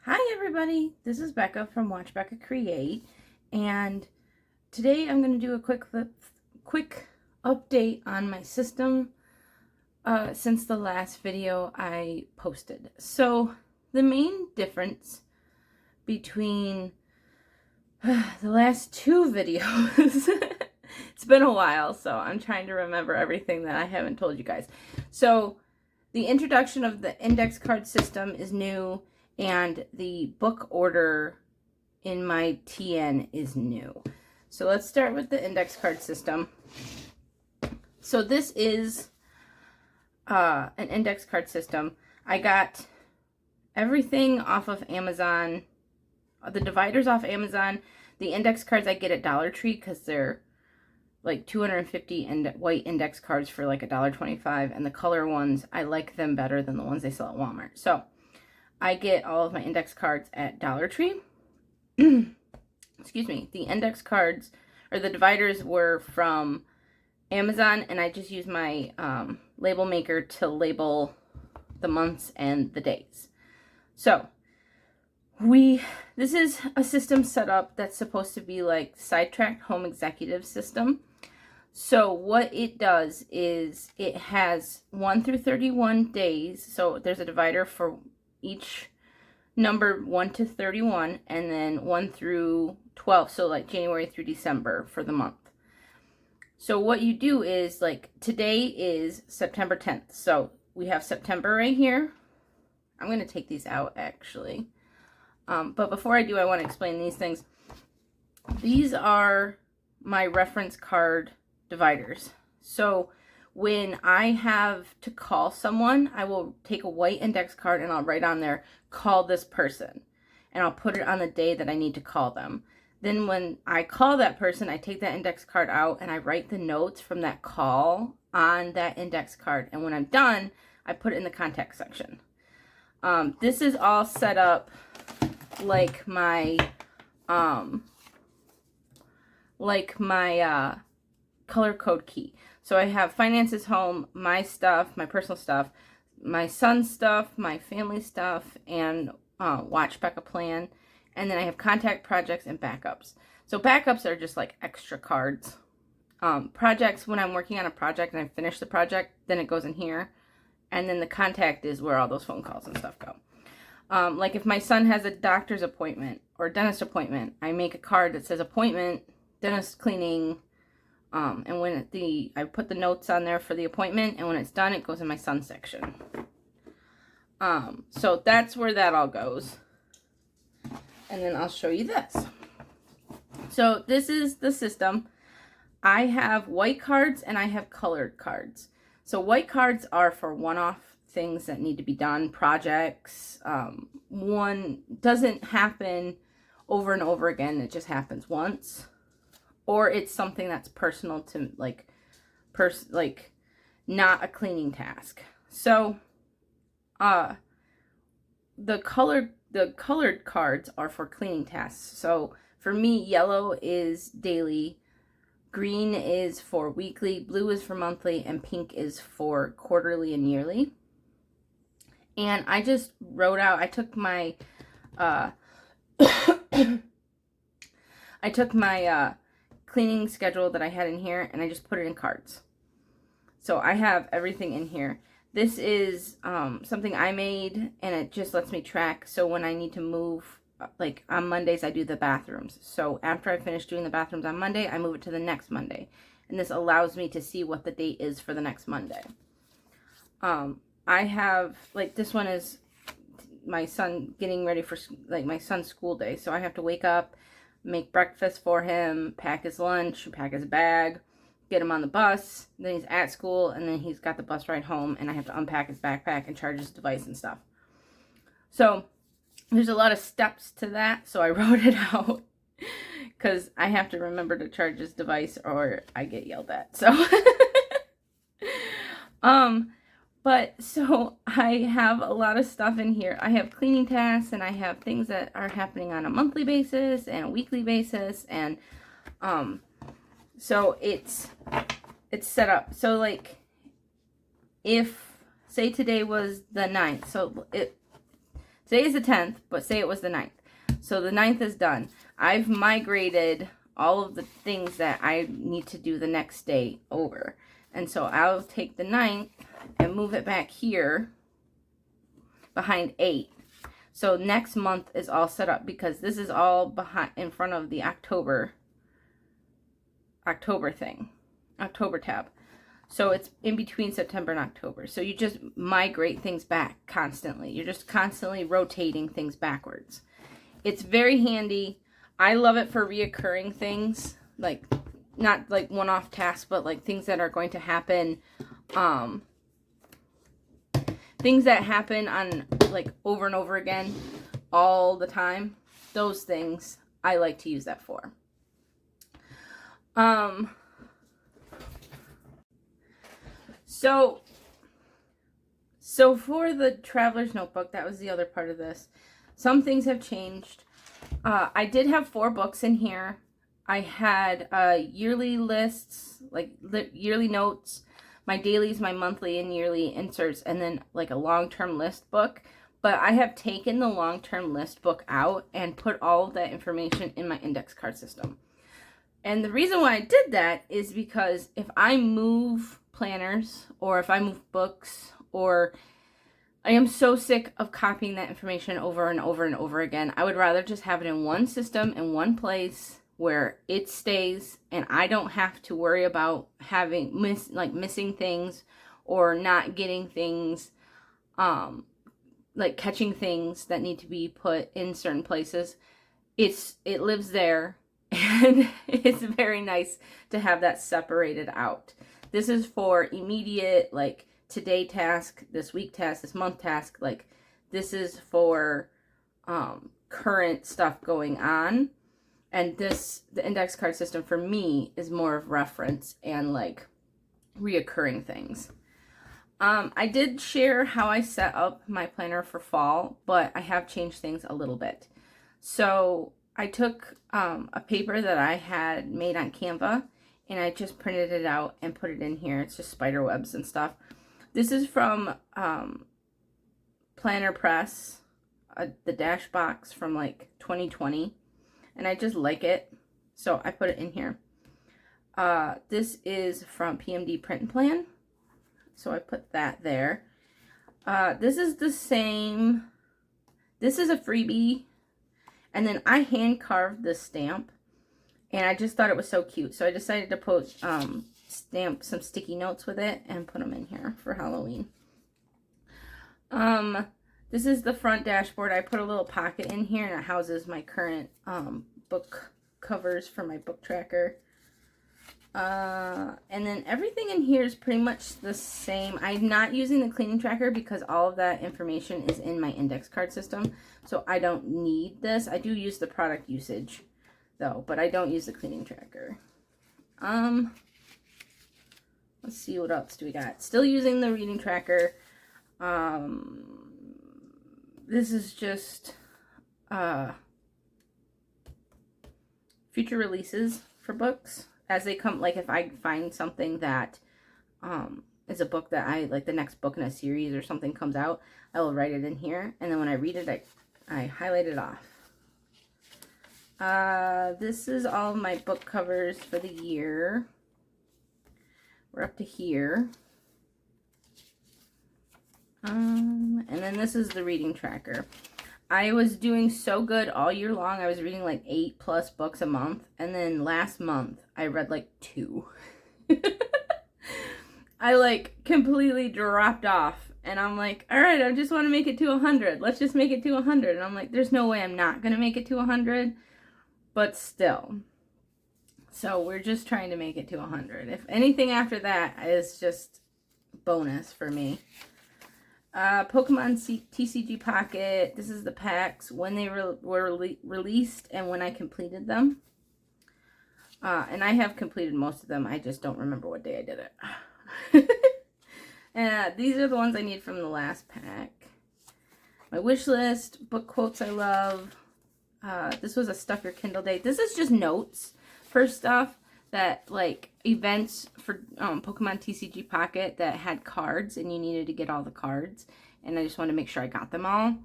Hi everybody, this is Becca from Watch Becca Create, and today I'm going to do a quick update on my system since the last video I posted. So the main difference between the last two videos, it's been a while, so I'm trying to remember everything that I haven't told you guys. So the introduction of the index card system is new, and the book order in my TN is new. So let's start with the index card system. So this is an index card system. I got everything off of Amazon, the dividers off Amazon. The index cards I get at Dollar Tree because they're like 250 white index cards for like $1.25, and the color ones, I like them better than the ones they sell at Walmart. So I get all of my index cards at Dollar Tree. Excuse me. The index cards, or the dividers, were from Amazon, and I just use my label maker to label the months and the days. So this is a system set up that's supposed to be like Sidetracked Home Executive System. So what it does is it has 1 through 31 days. So there's a divider for each number 1 to 31, and then 1 through 12, so like January through December for the month. So what you do is, like, today is September 10th, so we have September right here. I'm going to take these out actually, but before I do, I want to explain these things. These are my reference card dividers. So when I have to call someone, I will take a white index card and I'll write on there, call this person. And I'll put it on the day that I need to call them. Then when I call that person, I take that index card out and I write the notes from that call on that index card. And when I'm done, I put it in the contact section. This is all set up like my color code key. So I have finances, home, my stuff, my personal stuff, my son's stuff, my family stuff, and Watch Becca plan. And then I have contact, projects, and backups. So backups are just like extra cards. Projects, when I'm working on a project and I finish the project, then it goes in here. And then the contact is where all those phone calls and stuff go. Like if my son has a doctor's appointment or dentist appointment, I make a card that says appointment, dentist cleaning, and when I put the notes on there for the appointment, and when it's done, it goes in my son's section. So that's where that all goes. And then I'll show you this. So this is the system. I have white cards and I have colored cards. So white cards are for one-off things that need to be done, projects. One doesn't happen over and over again. It just happens once. Or it's something that's personal to like not a cleaning task. So the colored cards are for cleaning tasks. So for me, yellow is daily, green is for weekly, blue is for monthly, and pink is for quarterly and yearly. And I just wrote out, I took my cleaning schedule that I had in here, and I just put it in cards. So I have everything in here. This is something I made, and it just lets me track. So when I need to move, like on Mondays, I do the bathrooms. So after I finish doing the bathrooms on Monday, I move it to the next Monday. And this allows me to see what the date is for the next Monday. I have, like, this one is my son getting ready for, like, my son's school day. So I have to wake up, make breakfast for him, pack his lunch, pack his bag, get him on the bus, then he's at school, and then he's got the bus ride home, and I have to unpack his backpack and charge his device and stuff. So there's a lot of steps to that, so I wrote it out because I have to remember to charge his device or I get yelled at. So but so I have a lot of stuff in here. I have cleaning tasks, and I have things that are happening on a monthly basis and a weekly basis, and so it's set up. So like if say today was the 9th, so Today is the 10th, but say it was the 9th. So the 9th is done. I've migrated all of the things that I need to do the next day over. And so I'll take the 9th and move it back here behind 8. So next month is all set up because this is all behind in front of the October thing, October tab. So it's in between September and October. So you just migrate things back constantly. You're just constantly rotating things backwards. It's very handy. I love it for reoccurring things, like not like one-off tasks, but like things that are going to happen, things that happen on like over and over again all the time. Those things I like to use that for. So for the Traveler's Notebook, that was the other part of this. Some things have changed. I did have 4 books in here. I had yearly lists, like yearly notes, my dailies, my monthly and yearly inserts, and then like a long-term list book. But I have taken the long-term list book out and put all of that information in my index card system. And the reason why I did that is because if I move planners or if I move books, or I am so sick of copying that information over and over and over again, I would rather just have it in one system, in one place where it stays and I don't have to worry about having missing things or not getting things, like catching things that need to be put in certain places. It lives there. And it's very nice to have that separated out. This is for immediate, like today task, this week task, this month task. Like this is for current stuff going on. And the index card system for me is more of reference and like reoccurring things. I did share how I set up my planner for fall, but I have changed things a little bit. So I took a paper that I had made on Canva and I just printed it out and put it in here. It's just spider webs and stuff. This is from Planner Press, the Dash box from like 2020. And I just like it, so I put it in here. This is from PMD Print and Plan, so I put that there. This is the same. This is a freebie. And then I hand carved this stamp, and I just thought it was so cute. So I decided to put stamp some sticky notes with it and put them in here for Halloween. This is the front dashboard. I put a little pocket in here, and it houses my current book covers for my book tracker. And then everything in here is pretty much the same. I'm not using the cleaning tracker because all of that information is in my index card system. So I don't need this. I do use the product usage though, but I don't use the cleaning tracker. Let's see, what else do we got? Still using the reading tracker. This is just future releases for books as they come. Like if I find something that is a book that I like, the next book in a series or something comes out, I will write it in here, and then when I read it, I highlight it off. This is all of my book covers for the year. We're up to here. And then this is the reading tracker. I was doing so good all year long. I was reading like 8+ books a month. And then last month, I read like 2. I like completely dropped off. And I'm like, all right, I just want to make it to 100. Let's just make it to 100. And I'm like, there's no way I'm not going to make it to 100. But still. So we're just trying to make it to 100. If anything after that is just bonus for me. Pokemon TCG Pocket. This is the packs when they were released and when I completed them. And I have completed most of them. I just don't remember what day I did it. And these are the ones I need from the last pack. My wish list, book quotes I love. This was a Stuff Your Kindle Day. This is just notes for stuff that, like, events for Pokemon TCG Pocket that had cards and you needed to get all the cards. And I just wanted to make sure I got them all.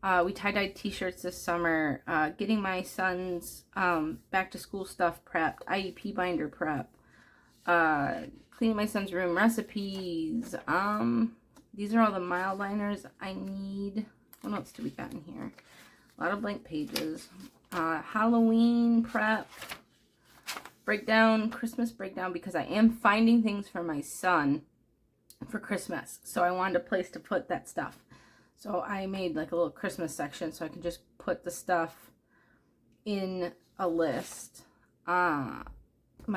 We tie-dyed t-shirts this summer, getting my son's back to school stuff prepped, IEP binder prep, cleaning my son's room, recipes. These are all the mild liners I need. What else do we got in here? A lot of blank pages. Halloween prep, breakdown, Christmas breakdown, because I am finding things for my son for Christmas. So I wanted a place to put that stuff. So I made like a little Christmas section so I can just put the stuff in a list. My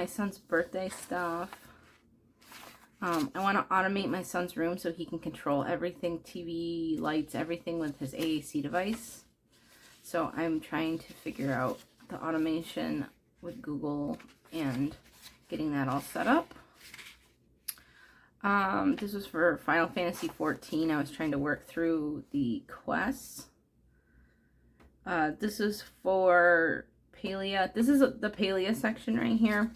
son's birthday stuff. I want to automate my son's room so he can control everything, TV, lights, everything with his AAC device. So I'm trying to figure out the automation with Google and getting that all set up. This was for Final Fantasy 14. I was trying to work through the quests. This is for Palia. This is the Palia section right here.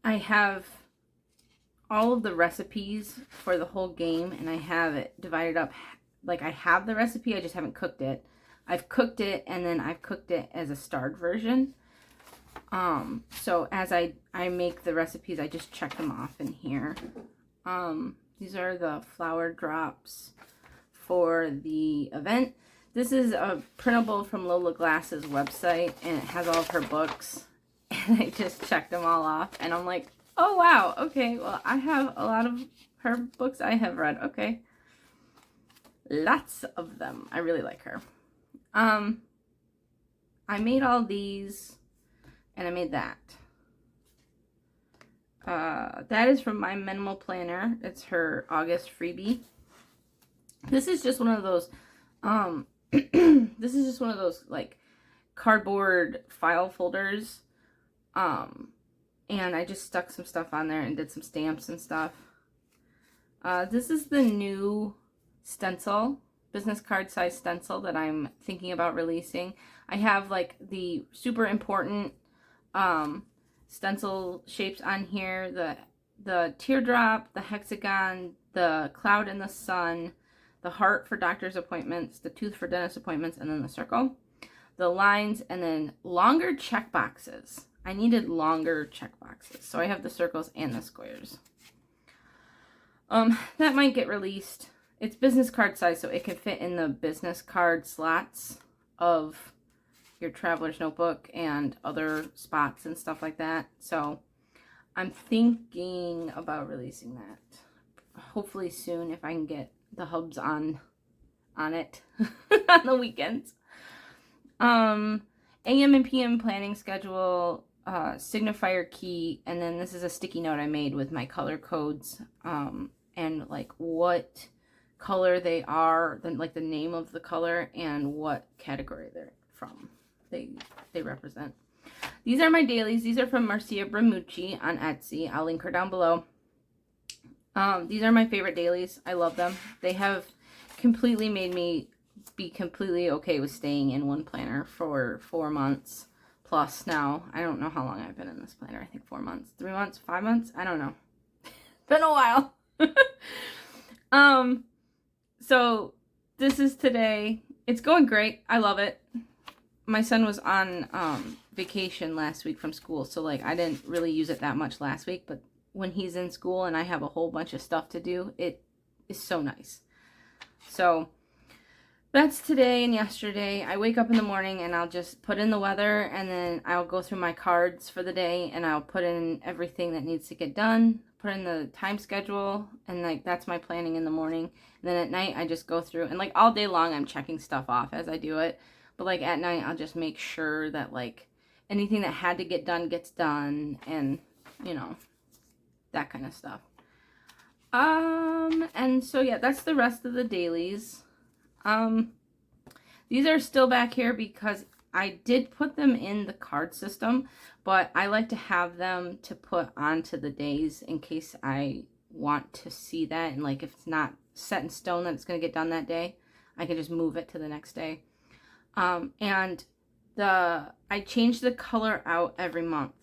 I have all of the recipes for the whole game, and I have it divided up. Like, I have the recipe, I just haven't cooked it. I've cooked it, and then I've cooked it as a starred version. So as I make the recipes, I just check them off in here. These are the flower drops for the event. This is a printable from Lola Glass's website, and it has all of her books. And I just checked them all off, and I'm like, oh wow, okay, well, I have a lot of her books I have read. Okay, lots of them. I really like her. I made all these, and I made that. That is from my minimal planner. It's her August freebie. This is just one of those this is just one of those like cardboard file folders. And I just stuck some stuff on there and did some stamps and stuff. This is the new stencil, business card size stencil that I'm thinking about releasing. I have like the super important stencil shapes on here, the teardrop, the hexagon, the cloud and the sun, the heart for doctor's appointments, the tooth for dentist appointments, and then the circle, the lines, and then longer check boxes. I needed longer check boxes, so I have the circles and the squares. That might get released. It's business card size, so it can fit in the business card slots of your traveler's notebook and other spots and stuff like that. So I'm thinking about releasing that. Hopefully soon, if I can get the hubs on it on the weekends. AM and PM planning schedule, signifier key, and then this is a sticky note I made with my color codes, and like what color they are, then like the name of the color and what category they're from. They represent. These are my dailies. These are from Marcia Bramucci on Etsy. I'll link her down below. These are my favorite dailies. I love them. They have completely made me be completely okay with staying in one planner for 4 months plus now. I don't know how long I've been in this planner. I think 4 months, 3 months, 5 months. I don't know. Been a while. So this is today. It's going great. I love it. My son was on vacation last week from school, so like I didn't really use it that much last week, but when he's in school and I have a whole bunch of stuff to do, it is so nice. So that's today and yesterday. I wake up in the morning and I'll just put in the weather, and then I'll go through my cards for the day and I'll put in everything that needs to get done, put in the time schedule, and like that's my planning in the morning. And then at night I just go through, and like all day long I'm checking stuff off as I do it. But like at night I'll just make sure that like anything that had to get done gets done, and you know, that kind of stuff. And so yeah, that's the rest of the dailies. These are still back here because I did put them in the card system, but I like to have them to put onto the days in case I want to see that, and like if it's not set in stone that it's going to get done that day, I can just move it to the next day. And I change the color out every month.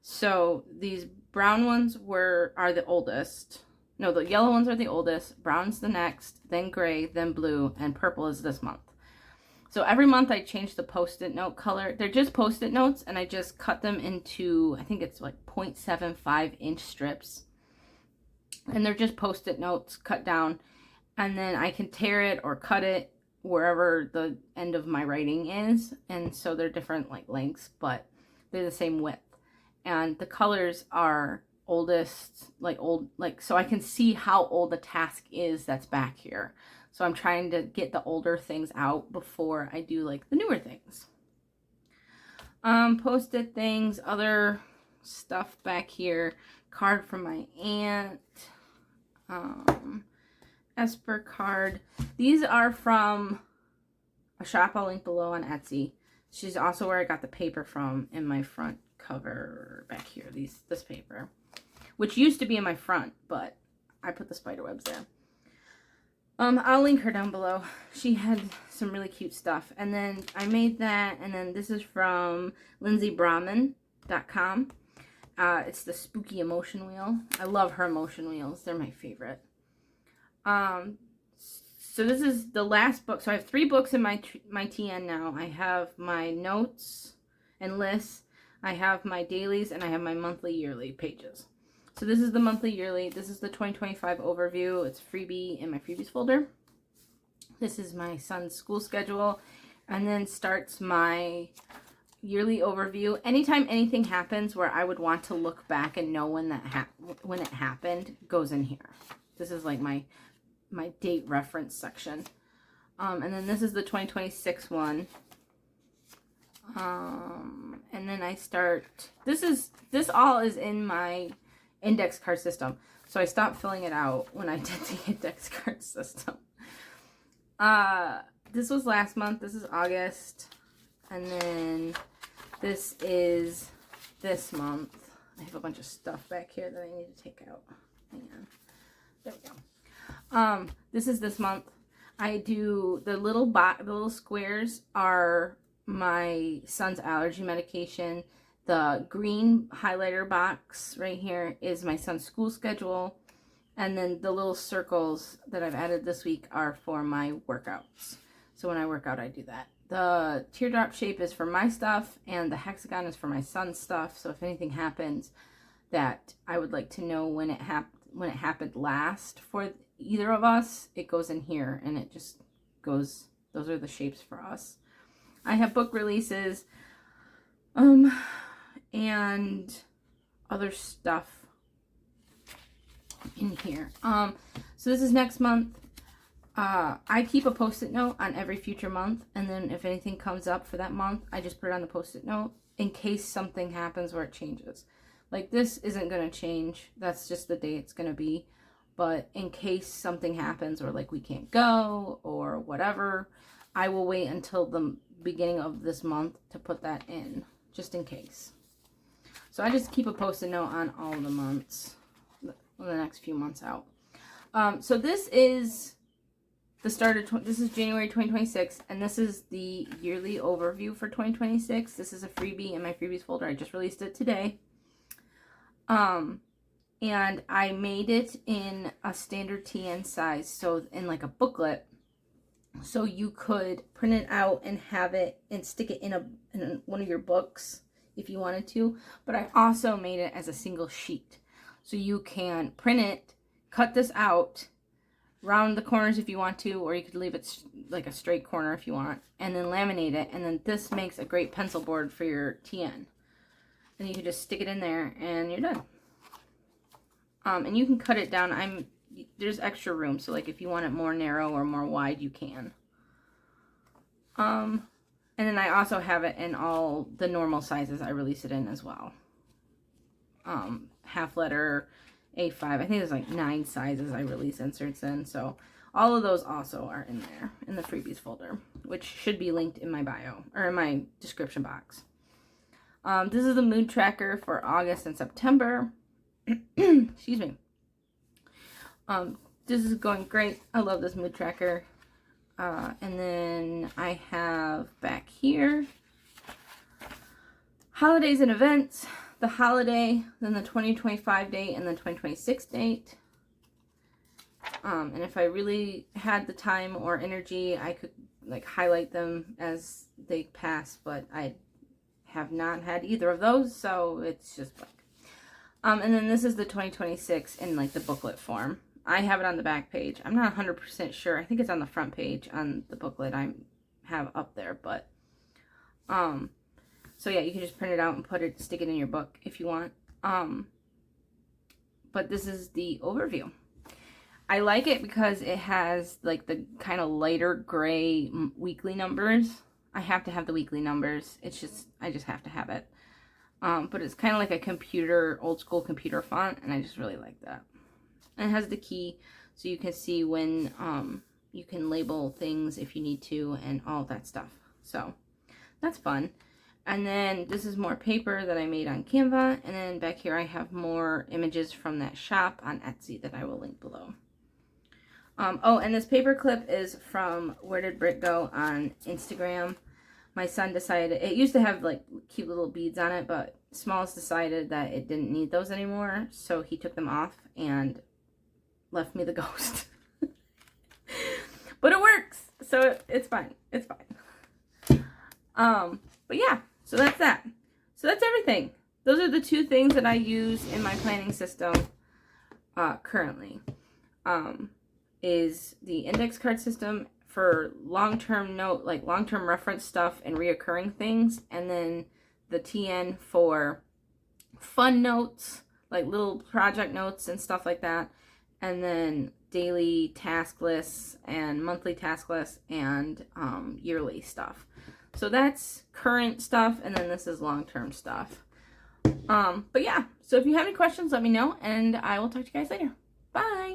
So these brown ones are the oldest. No, the yellow ones are the oldest, brown's the next, then gray, then blue, and purple is this month. So every month I change the Post-it note color. They're just Post-it notes, and I just cut them into, I think it's like 0.75 inch strips. And they're just Post-it notes cut down. And then I can tear it or cut it wherever the end of my writing is. And so they're different like lengths, but they're the same width. And the colors are oldest, so I can see how old the task is that's back here. So I'm trying to get the older things out before I do like the newer things. Post-it things, other stuff back here. Card from my aunt. Esper card. These are from a shop I'll link below on Etsy. She's also where I got the paper from in my front cover back here. This paper, which used to be in my front, but I put the spider webs there. I'll link her down below. She had some really cute stuff. And then I made that, and then this is from lindsaybrahman.com. It's the spooky emotion wheel. I love her emotion wheels. They're my favorite. So this is the last book. So I have 3 books in my TN now. I have my notes and lists. I have my dailies, and I have my monthly, yearly pages. So this is the monthly, yearly. This is the 2025 overview. It's freebie in my freebies folder. This is my son's school schedule, and then starts my yearly overview. Anytime anything happens where I would want to look back and know when it happened, goes in here. This is like my date reference section. And then this is the 2026 one. And then I start, this all is in my index card system. So I stopped filling it out when I did the index card system. This was last month. This is August. And then this is this month. I have a bunch of stuff back here that I need to take out. Hang on. There we go. This is this month. I do the little squares are my son's allergy medication. The green highlighter box right here is my son's school schedule. And then the little circles that I've added this week are for my workouts. So when I work out, I do that. The teardrop shape is for my stuff, and the hexagon is for my son's stuff. So if anything happens that I would like to know when it happened last for either of us, it goes in here, and it just goes, those are the shapes for us. I have book releases, and other stuff in here. So this is next month. I keep a Post-it note on every future month, and then if anything comes up for that month, I just put it on the Post-it note in case something happens where it changes. Like this isn't going to change. That's just the day it's going to be. But in case something happens or like we can't go or whatever, I will wait until the beginning of this month to put that in, just in case. So I just keep a Post-it note on all the months, the next few months out. So this is the start of, this is January 2026, and this is the yearly overview for 2026. This is a freebie in my freebies folder. I just released it today. And I made it in a standard TN size, so in like a booklet, so you could print it out and have it and stick it in one of your books if you wanted to. But I also made it as a single sheet, so you can print it, cut this out, round the corners if you want to, or you could leave it like a straight corner if you want, and then laminate it, and then this makes a great pencil board for your TN. And you can just stick it in there and you're done. And you can cut it down. There's extra room, so like if you want it more narrow or more wide, you can. And then I also have it in all the normal sizes I release it in as well. Half letter, A5. I think there's like 9 sizes I release inserts in, so all of those also are in there in the freebies folder, which should be linked in my bio or in my description box. This is the mood tracker for August and September. Excuse me. This is going great. I love this mood tracker. And then I have back here holidays and events, the holiday, then the 2025 date, and the 2026 date. And if I really had the time or energy, I could like highlight them as they pass, but I have not had either of those, so it's just blank. And then this is the 2026 in like the booklet form. I have it on the back page. I'm not 100% sure. I think it's on the front page on the booklet I have up there, but so yeah, you can just print it out and stick it in your book if you want. But this is the overview. I like it because it has like the kind of lighter gray weekly numbers. I have to have the weekly numbers. It's just, I just have to have it. But it's kind of like a computer, old school computer font, and I just really like that. And it has the key, so you can see when you can label things if you need to, and all that stuff. So that's fun. And then this is more paper that I made on Canva, and then back here I have more images from that shop on Etsy that I will link below. Oh, and this paper clip is from Where Did Brit Go on Instagram. My son decided, it used to have like cute little beads on it, but Smalls decided that it didn't need those anymore, so he took them off and left me the ghost. But it works, so it's fine. It's fine. But yeah, so that's that. So that's everything. Those are the two things that I use in my planning system currently. Is the index card system for long-term note, like long-term reference stuff and reoccurring things, and then the TN for fun notes, like little project notes and stuff like that, and then daily task lists and monthly task lists and yearly stuff. So that's current stuff, and then this is long-term stuff. But yeah, so if you have any questions, let me know, and I will talk to you guys later. Bye!